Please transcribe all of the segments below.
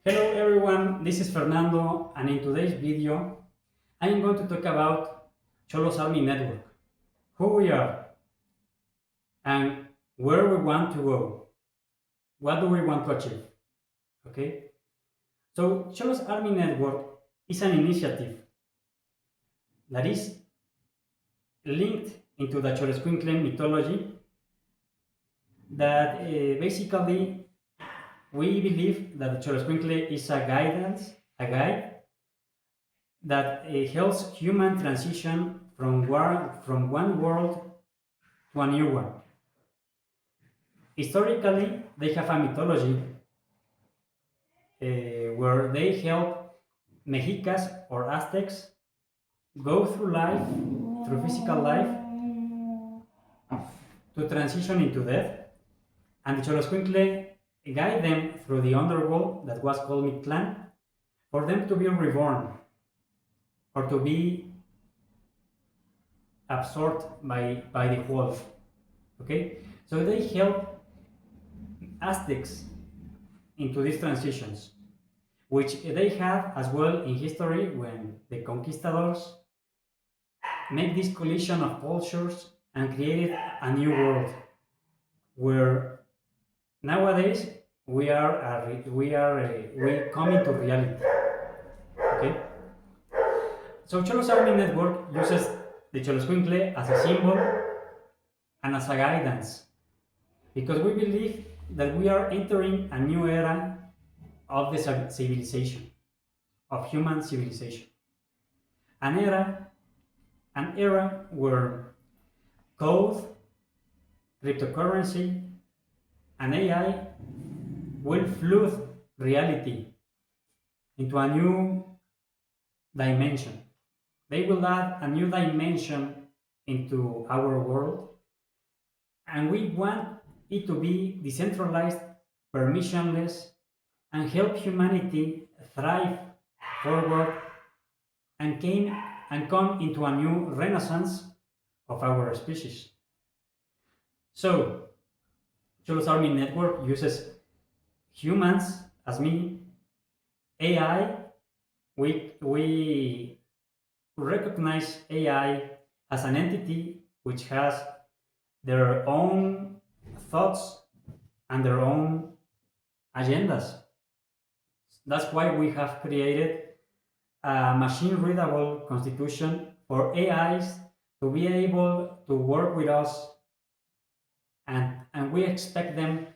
Hello everyone, this is Fernando, and in today's video I am going to talk about xolosArmy network, who we are and where we want to go, what do we want to achieve. Okay, so xolosArmy network is an initiative that is linked into the Xoloitzcuintle mythology that basically we believe that the Xoloitzcuintle is a guide that helps human transition from one world to a new one. Historically, they have a mythology where they help Mexicas or Aztecs go through life, through physical life, to transition into death, and the Xoloitzcuintle guide them through the underworld that was called Mictlan for them to be reborn or to be absorbed by the wolf. Okay, so they help Aztecs into these transitions, which they have as well in history when the conquistadors made this collision of cultures and created a new world where nowadays we come into reality. Okay, so xolosArmy network uses the Xoloitzcuintle as a symbol and as a guidance because we believe that we are entering a new era of the civilization, of human civilization. An era where code, cryptocurrency, and AI will flood reality into a new dimension. They will add a new dimension into our world, and we want it to be decentralized, permissionless, and help humanity thrive forward and come into a new renaissance of our species. So, xolosArmy network uses humans as me, AI. We recognize AI as an entity which has their own thoughts and their own agendas. That's why we have created a machine-readable constitution for AIs to be able to work with us, and we expect them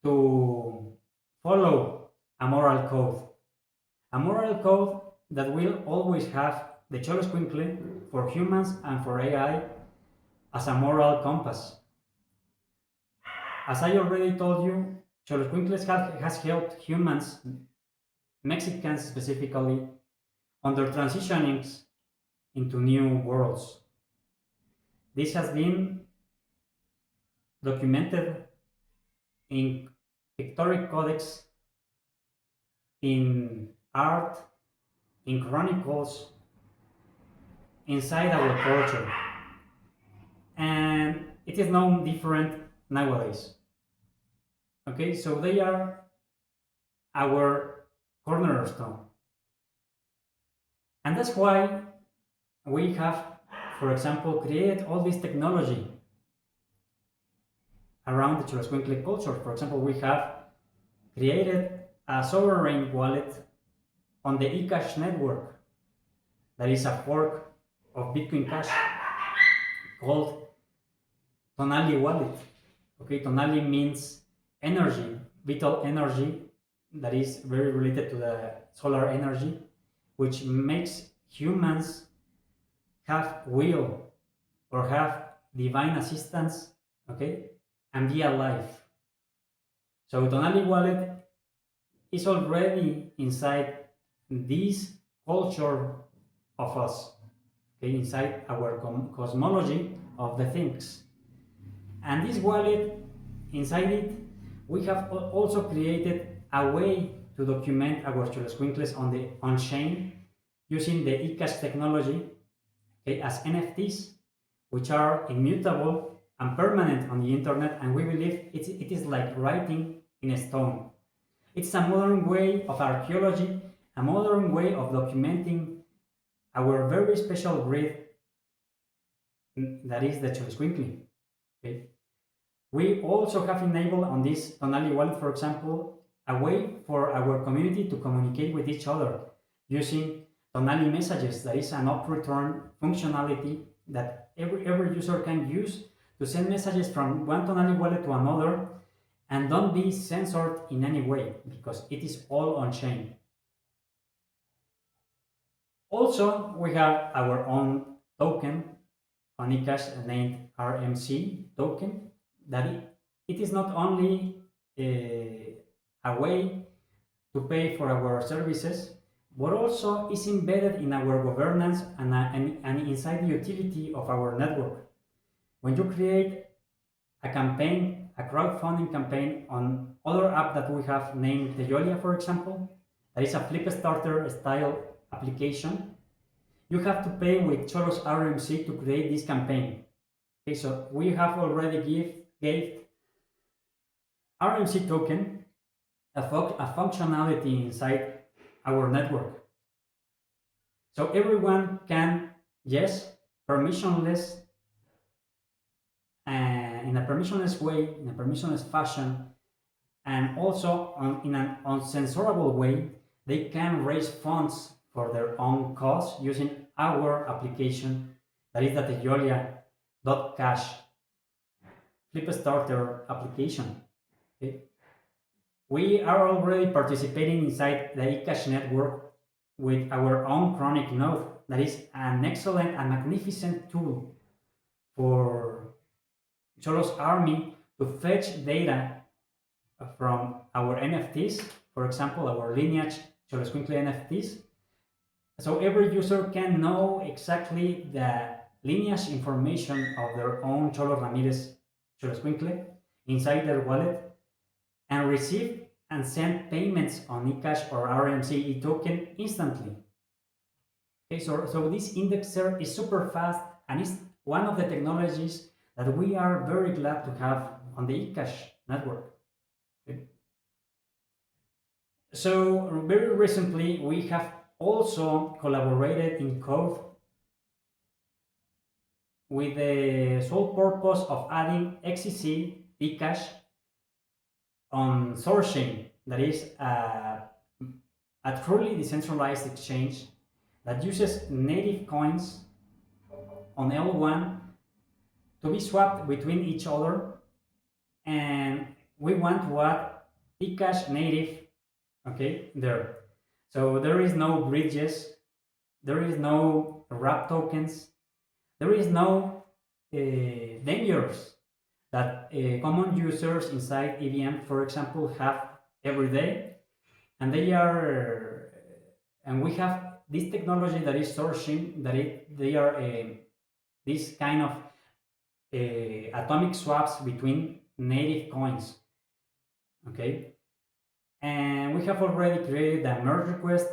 to follow a moral code that will always have the Xoloitzcuintle for humans and for AI as a moral compass. As I already told you, Xoloitzcuintle has helped humans, Mexicans specifically, on their transitionings into new worlds. This has been documented in pictorial codex, in art, in chronicles, inside our culture. And it is no different nowadays. Okay, so they are our cornerstone. And that's why we have, for example, created all this technology around the Xoloitzcuintle culture. For example, we have created a sovereign wallet on the eCash network that is a fork of Bitcoin Cash called Tonalli Wallet. Okay, Tonalli means energy, vital energy that is very related to the solar energy, which makes humans have will or have divine assistance, okay, and be alive. So Tonalli Wallet is already inside this culture of us, okay, inside our cosmology of the things. And this wallet, inside it, we have also created a way to document our Xoloitzcuintles on-chain using the eCash technology, okay, as NFTs, which are immutable and permanent on the internet, and we believe it is like writing in a stone. It's a modern way of archaeology, a modern way of documenting our very special breed, that is the Xoloitzcuintle. Okay? We also have enabled on this Tonalli Wallet, for example, a way for our community to communicate with each other using Tonalli messages. That is an up-return functionality that every user can use to send messages from one Tonalli Wallet to another and don't be censored in any way because it is all on-chain. Also, we have our own token on eCash named RMC token that it is not only a way to pay for our services, but also is embedded in our governance and inside the utility of our network. When you create a campaign, a crowdfunding campaign on other app that we have named the Yolia, for example, that is a flip starter style application, you have to pay with xolosArmy to create this campaign. Okay, so we have already gave RMC token a functionality inside our network. So everyone can, yes, permissionless, in a permissionless way, in a permissionless fashion, and also in an uncensorable way, they can raise funds for their own cause using our application, that is the Teyolia.cash flip starter application. Okay? We are already participating inside the eCash network with our own chronic node that is an excellent and magnificent tool for xolosArmy to fetch data from our NFTs, for example, our lineage Xoloitzcuintle NFTs. So every user can know exactly the lineage information of their own Xolo Ramirez Xoloitzcuintle inside their wallet and receive and send payments on eCash or RMC token instantly. Okay, so this indexer is super fast and is one of the technologies that we are very glad to have on the eCash network. Okay. So very recently we have also collaborated in code with the sole purpose of adding XCC eCash on Sourcechain, that is a truly decentralized exchange that uses native coins on L1 to be swapped between each other, and we want to add eCash native, okay, there. So there is no bridges, there is no wrap tokens, there is no dangers that common users inside EVM, for example, have every day, and we have this technology that is Sourcechain, they are this kind of atomic swaps between native coins, okay, and we have already created a merge request.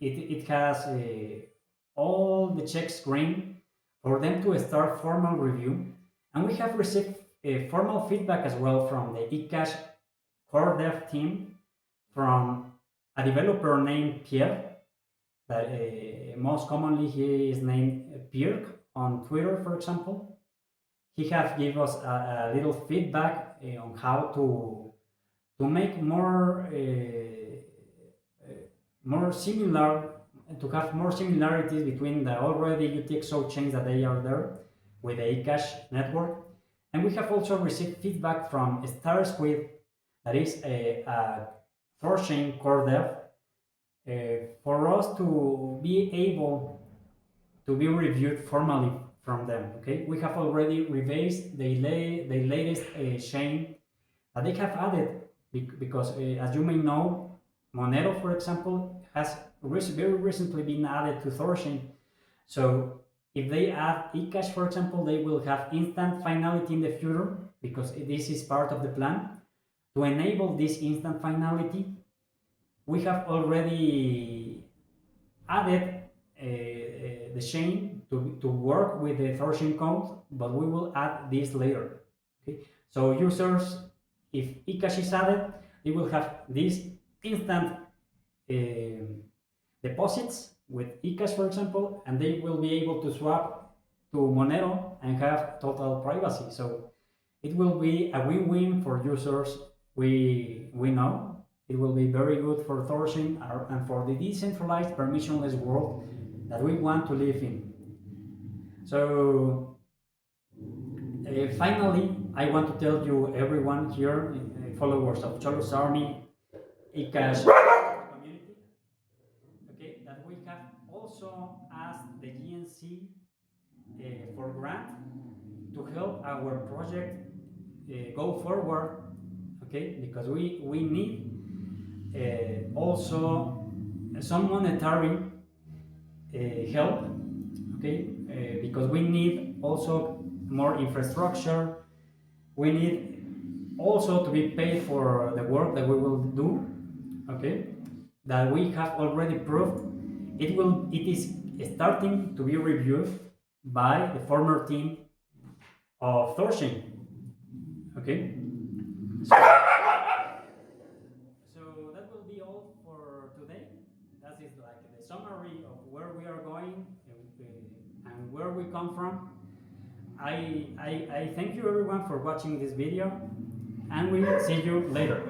It has all the checks green for them to start formal review. And we have received formal feedback as well from the eCash core dev team, from a developer named Pierre, that most commonly he is named Pierre on Twitter, for example. He has given us a little feedback on how to make more similar, to have more similarities between the already UTXO chains that they are there with the eCash network. And we have also received feedback from Star Squid, that is a Thorchain core dev, for us to be able to be reviewed formally from them. Okay, we have already revised the latest chain that they have added, because as you may know, Monero, for example, has very recently been added to Thorchain. So if they add eCash, for example, they will have instant finality in the future, because this is part of the plan. To enable this instant finality, we have already added the chain to work with the Thorchain code, but we will add this later. Okay? So users, if eCash is added, it will have these instant deposits with eCash, for example, and they will be able to swap to Monero and have total privacy. So it will be a win-win for users. We know it will be very good for Thorstein and for the decentralized permissionless world that we want to live in. So finally, I want to tell you, everyone here, followers of xolosArmy, eCash community, okay, that we have also asked the GNC for grant to help our project go forward, okay, because we need also some monetary help, okay, because we need also more infrastructure. We need also to be paid for the work that we will do, okay, that we have already proved. It is starting to be reviewed by the former team of Thorstein, okay. So that will be all for today. That is like the summary of where we are going and where we come from. I thank you everyone for watching this video, and we will see you later.